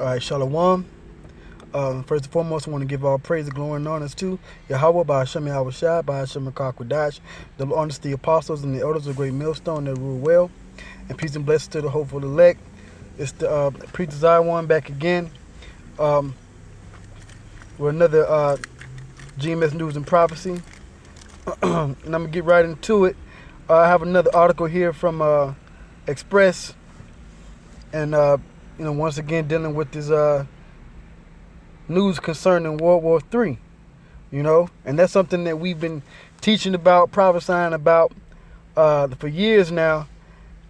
All right, Shalom. First and foremost, I want to give all praise, glory, and honors to Yahweh, by Hashem Yahweh Shai, by Hashem Kakwadash, the honors to the apostles and the elders of Great Millstone that rule well, and peace and blessings to the hopeful elect. It's the pre-desired one back again with another GMS News and Prophecy. And I'm going to get right into it. I have another article here from Express, and once again dealing with this news concerning World War III, and that's something that we've been teaching about, prophesying about for years now,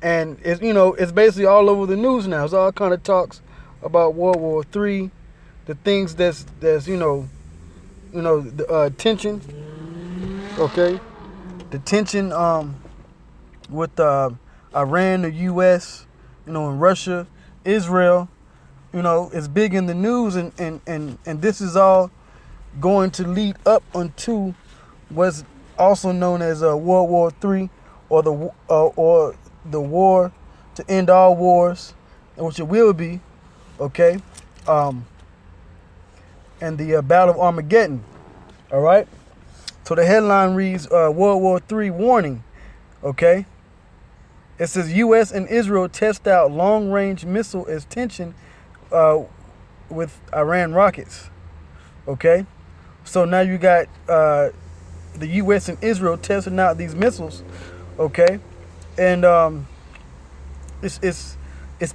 and it's basically all over the news now. It's all kind of talks about World War III, the things that's the tension, okay, the tension with Iran, the U.S., and Russia, Israel. It's big in the news, and this is all going to lead up onto what's also known as World War III, or the war to end all wars, which it will be, okay, and the Battle of Armageddon. All right. So the headline reads World War III warning. Okay. It says U.S. and Israel test out long-range missile as tension with Iran rockets. Okay, so now you got the U.S. and Israel testing out these missiles. Okay, and it's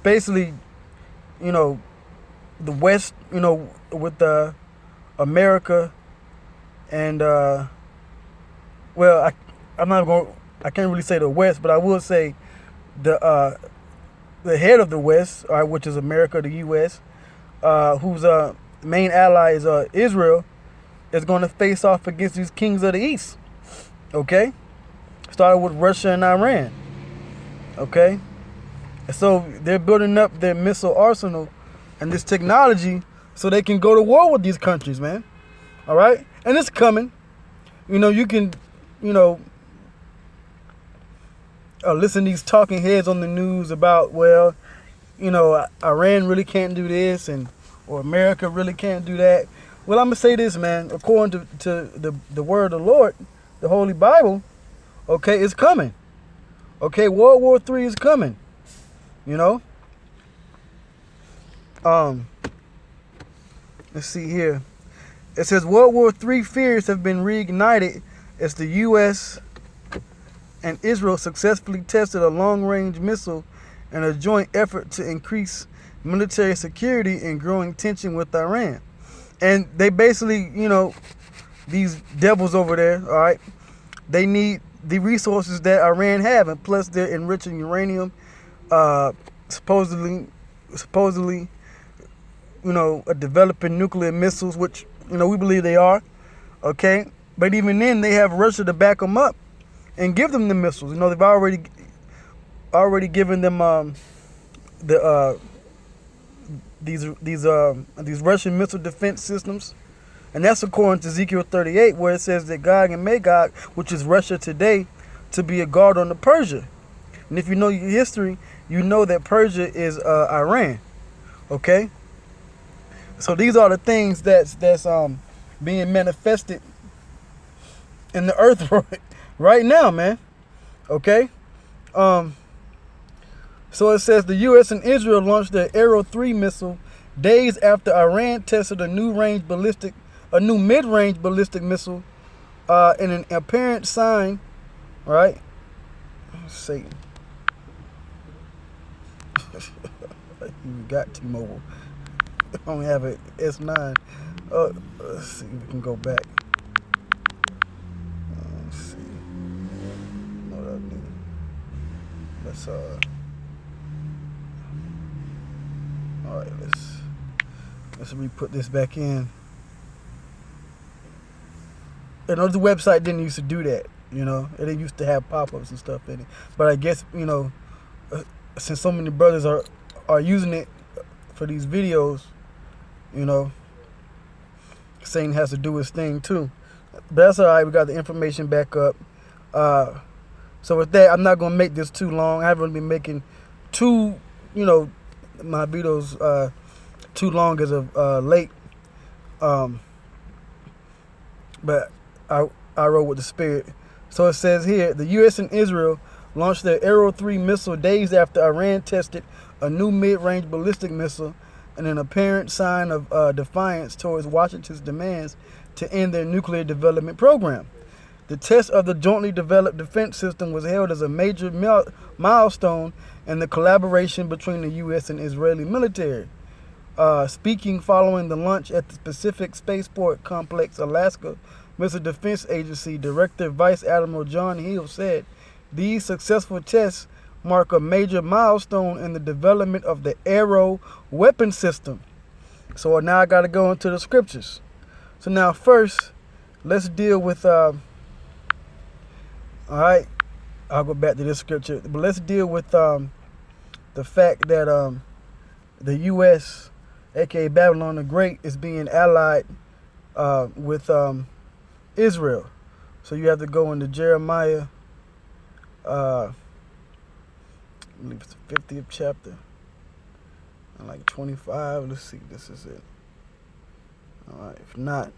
basically the West with America and I can't really say the West, but I will say the head of the West, which is America, the U.S., whose main ally is Israel, is going to face off against these kings of the East. Okay, started with Russia and Iran. Okay, and so they're building up their missile arsenal and this technology so they can go to war with these countries, man. All right, and it's coming. You can, listen to these talking heads on the news about, Iran really can't do this, or America really can't do that. Well, I'm going to say this, man. According to the word of the Lord, the Holy Bible, okay, it's coming. Okay, World War III is coming. Let's see here. It says World War III fears have been reignited as the U.S. and Israel successfully tested a long-range missile in a joint effort to increase military security and growing tension with Iran. And they basically, these devils over there, all right, they need the resources that Iran have, and plus they're enriching uranium, supposedly, developing nuclear missiles, which, we believe they are, okay? But even then, they have Russia to back them up and give them the missiles. They've already given them these Russian missile defense systems, and that's according to Ezekiel 38, where it says that Gog and Magog, which is Russia today, to be a guard on the Persia. And if you know your history, you know that Persia is Iran. Okay, so these are the things that's being manifested in the earth right now, man. Okay. So it says the U.S. and Israel launched their Arrow 3 missile days after Iran tested a new mid-range ballistic missile in an apparent sign, right? Let's see. You got T-Mobile. I only have an S9. Let's see if we can go back. Let's see. What I need. Let's all right, let's re-put this back in. The website didn't used to do that, It didn't used to have pop-ups and stuff in it. But I guess, since so many brothers are using it for these videos, Satan has to do his thing too. But that's all right. We got the information back up. So with that, I'm not going to make this too long. I haven't been making too, my videos too long as of late. But I wrote with the Spirit. So it says here, the U.S. and Israel launched their Arrow 3 missile days after Iran tested a new mid-range ballistic missile in an apparent sign of defiance towards Washington's demands to end their nuclear development program. The test of the jointly developed defense system was hailed as a major milestone in the collaboration between the U.S. and Israeli military. Speaking following the launch at the Pacific Spaceport Complex, Alaska, Missile Defense Agency Director Vice Admiral John Hill said, "These successful tests mark a major milestone in the development of the Arrow weapon system." So now I got to go into the scriptures. So now first, let's deal with, all right, I'll go back to this scripture, but let's deal with the fact that the U.S., aka Babylon the Great, is being allied with Israel. So you have to go into Jeremiah, I believe it's the 50th chapter, and like 25. Let's see, this is it. All right, if not,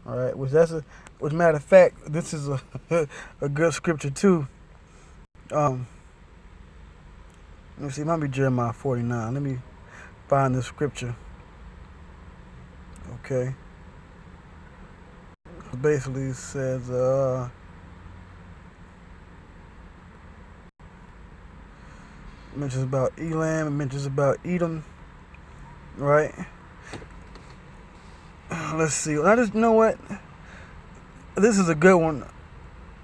all right, which matter of fact, this is a good scripture too. Let me see, it might be Jeremiah 49. Let me find the scripture. Okay. Basically it says mentions about Elam, it mentions about Edom, right? Let's see. I just, you know what? This is a good one.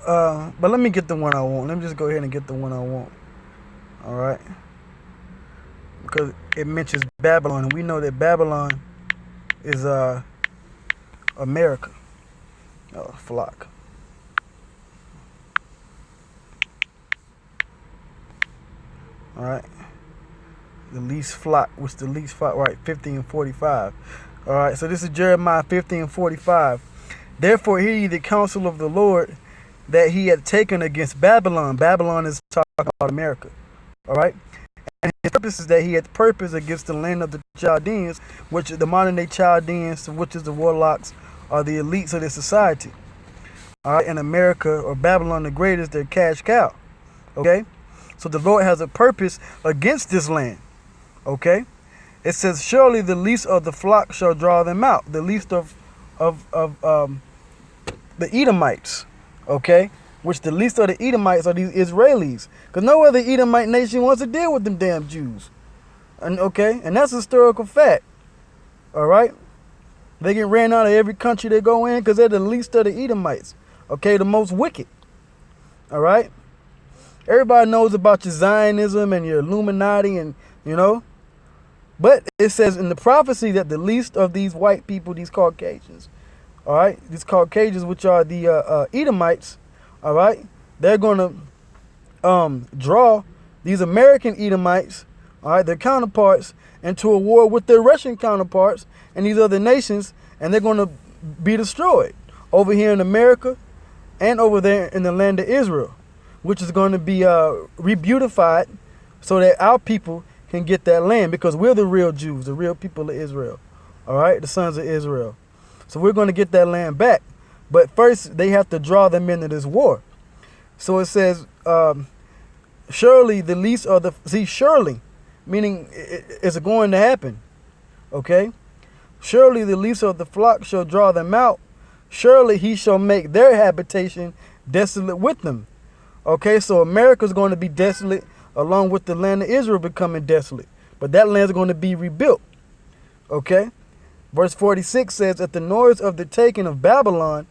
But let me get the one I want. Let me just go ahead and get the one I want. All right. Because it mentions Babylon, and we know that Babylon is America. Oh, flock. All right. The least flock. What's the least flock? Right, 50 and 45. All right. So this is Jeremiah 50 and 45. Therefore, hear ye the counsel of the Lord that he had taken against Babylon. Babylon is talking about America. All right. And his purpose is that he had purpose against the land of the Chaldeans, which the modern day Chaldeans, which is the warlocks, are the elites of their society. All right, and America, or Babylon the Great, is their cash cow. Okay, so the Lord has a purpose against this land. Okay, it says, surely the least of the flock shall draw them out. The least of the Edomites. Okay, which the least of the Edomites are these Israelis, because no other Edomite nation wants to deal with them damn Jews. And okay, and that's a historical fact. All right, they get ran out of every country they go in because they're the least of the Edomites. Okay, the most wicked. All right, everybody knows about your Zionism and your Illuminati, and you know, but it says in the prophecy that the least of these white people, these Caucasians, all right, these Caucasians, which are the Edomites, all right, they're going to draw these American Edomites, all right, their counterparts, into a war with their Russian counterparts and these other nations, and they're going to be destroyed over here in America and over there in the land of Israel, which is going to be re-beautified so that our people can get that land, because we're the real Jews, the real people of Israel, all right, the sons of Israel. So we're going to get that land back. But first, they have to draw them into this war. So it says, surely the least of the... See, surely, meaning it's going to happen. Okay? Surely the least of the flock shall draw them out. Surely he shall make their habitation desolate with them. Okay, so America's going to be desolate along with the land of Israel becoming desolate. But that land's going to be rebuilt. Okay? Verse 46 says, at the noise of the taking of Babylon,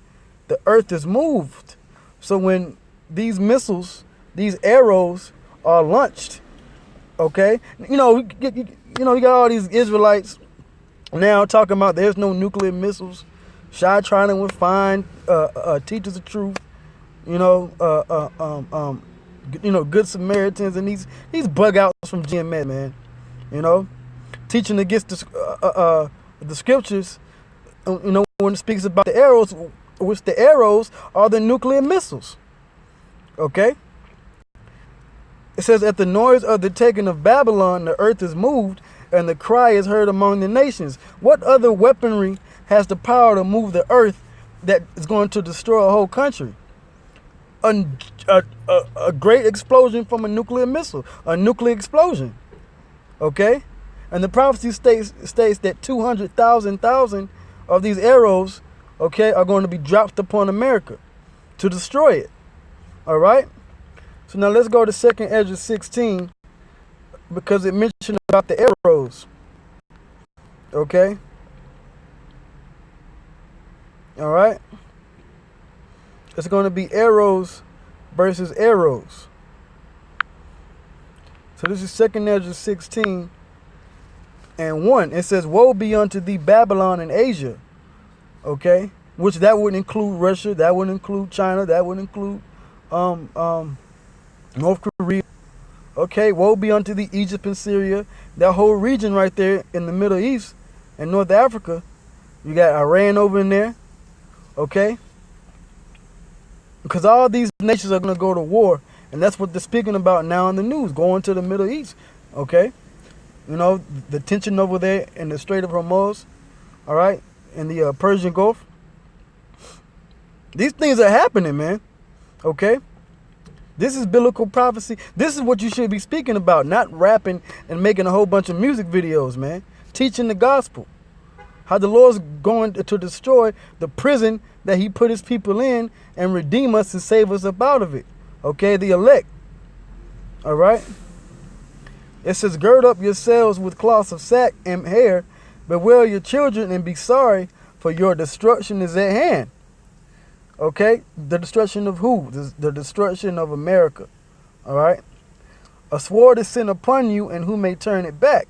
the earth is moved. So when these missiles, these arrows are launched, okay, you got all these Israelites now talking about there's no nuclear missiles. Shy trying to find teachers of truth, good Samaritans, and these bug outs from GMS, man, teaching against the scriptures, when it speaks about the arrows, which the arrows are the nuclear missiles. Okay? It says, at the noise of the taking of Babylon, the earth is moved, and the cry is heard among the nations. What other weaponry has the power to move the earth that is going to destroy a whole country? A great explosion from a nuclear missile, a nuclear explosion. Okay? And the prophecy states that 200,000 of these arrows, okay, are going to be dropped upon America to destroy it. All right? So now let's go to 2nd Esdras 16, because it mentioned about the arrows. Okay? All right? It's going to be arrows versus arrows. So this is 2nd Esdras 16 and 1. It says, woe be unto thee, Babylon and Asia. Okay? Which that would include Russia, that would include China, that would include North Korea. Okay, woe be unto thee, Egypt and Syria. That whole region right there in the Middle East and North Africa. You got Iran over in there. Okay? Because all these nations are going to go to war. And that's what they're speaking about now in the news, going to the Middle East. Okay? You know, the tension over there in the Strait of Hormuz. All right? In the Persian Gulf. These things are happening, man. Okay? This is biblical prophecy. This is what you should be speaking about, not rapping and making a whole bunch of music videos, man. Teaching the gospel. How the Lord's going to destroy the prison that he put his people in and redeem us and save us up out of it. Okay, the elect. All right. It says, gird up yourselves with cloths of sack and hair, bewail your children and be sorry, for your destruction is at hand. Okay, the destruction of who? The destruction of America. All right. A sword is sent upon you, and who may turn it back?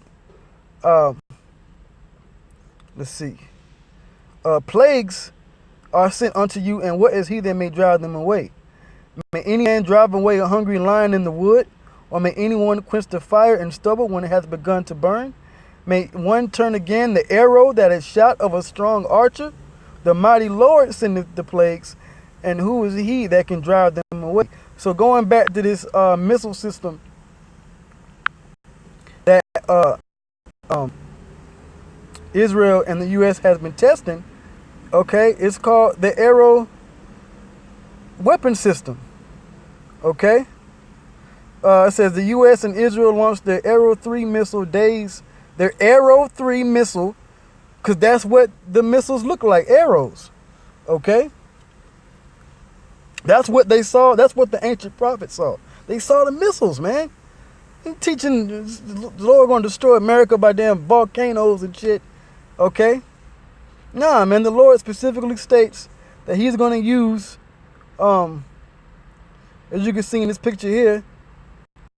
Let's see. Plagues are sent unto you, and what is he that may drive them away? May any man drive away a hungry lion in the wood, or may anyone quench the fire and stubble when it has begun to burn? May one turn again the arrow that is shot of a strong archer? The mighty Lord sendeth the plagues, and who is he that can drive them away? So going back to this missile system that Israel and the U.S. has been testing, okay, it's called the Arrow weapon system. Okay, it says the U.S. and Israel launched their Arrow 3 missile their Arrow 3 missile, because that's what the missiles look like, arrows. Okay, that's what they saw. That's what the ancient prophets saw. They saw the missiles, man. He teaching the Lord going to destroy America by damn volcanoes and shit. Okay? Nah, man, the Lord specifically states that he's going to use, as you can see in this picture here,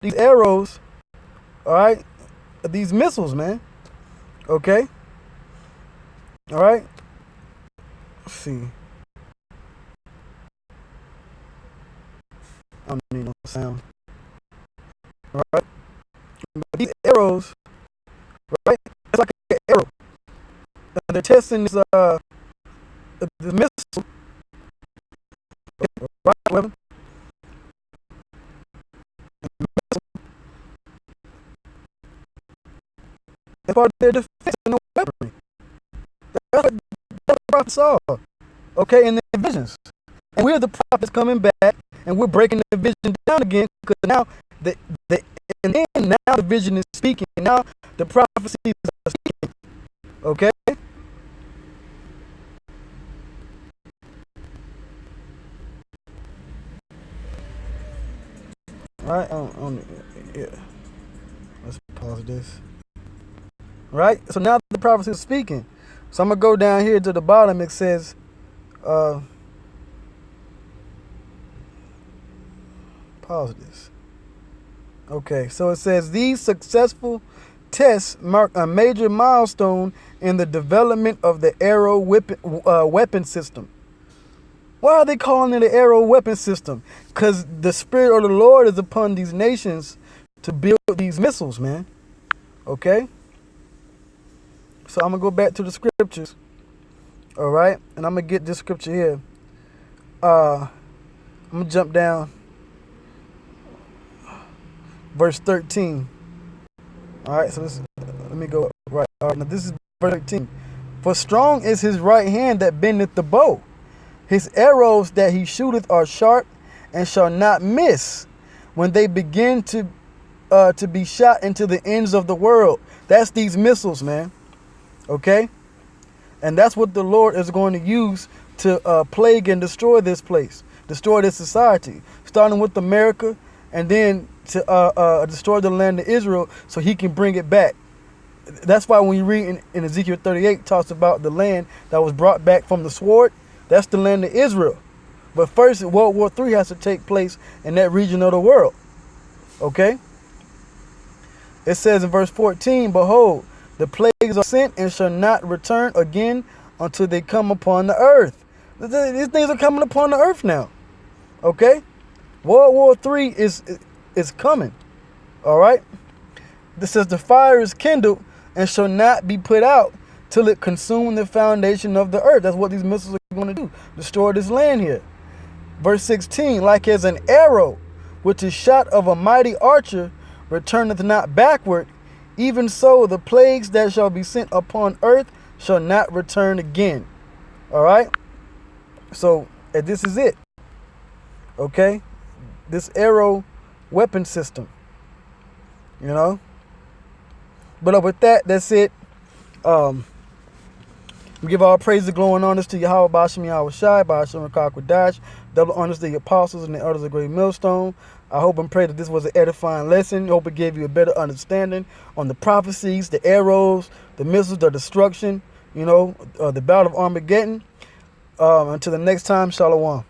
these arrows, all right, these missiles, man. Okay? All right? Let's see. I don't need no sound. All right? But these arrows, right, it's like an arrow. And they're testing this missile. Right, weapon. That's part of their defense and no weaponry. That's what the prophets saw. Okay, in their visions. And we're the prophets coming back, and we're breaking the vision down again, because now now the vision is speaking. Now the prophecies are speaking. Okay? Alright, yeah. Let's pause this. Right? So now the prophecy is speaking. So I'm going to go down here to the bottom. It says, pause this. Okay, so it says, these successful tests mark a major milestone in the development of the Arrow weapon system. Why are they calling it an Arrow weapon system? Because the Spirit of the Lord is upon these nations to build these missiles, man. Okay? So I'm going to go back to the scriptures. All right? And I'm going to get this scripture here. I'm going to jump down verse 13. All right, so let me go right. All right, now this is verse 13. For strong is his right hand that bendeth the bow. His arrows that he shooteth are sharp, and shall not miss when they begin to be shot into the ends of the world. That's these missiles, man. Okay? And that's what the Lord is going to use to plague and destroy this place, destroy this society, starting with America, and then to destroy the land of Israel so he can bring it back. That's why when you read in Ezekiel 38, it talks about the land that was brought back from the sword. That's the land of Israel. But first, World War III has to take place in that region of the world. Okay? It says in verse 14, behold, the plagues are sent and shall not return again until they come upon the earth. These things are coming upon the earth now. Okay? World War III is coming. All right? This says the fire is kindled and shall not be put out till it consume the foundation of the earth. That's what these missiles are going to do. Destroy this land here. Verse 16, like as an arrow which is shot of a mighty archer returneth not backward, even so the plagues that shall be sent upon earth shall not return again. All right? So this is it. Okay? This arrow weapon system. You know? But with that, that's it. We give all praise, glory, and honors to Yahweh, Basham, Yahweh Shai, Basham, Dash, double honors to the apostles and the elders of Great Millstone. I hope and pray that this was an edifying lesson. I hope it gave you a better understanding on the prophecies, the arrows, the missiles, the destruction, the battle of Armageddon. Until the next time, Shalom.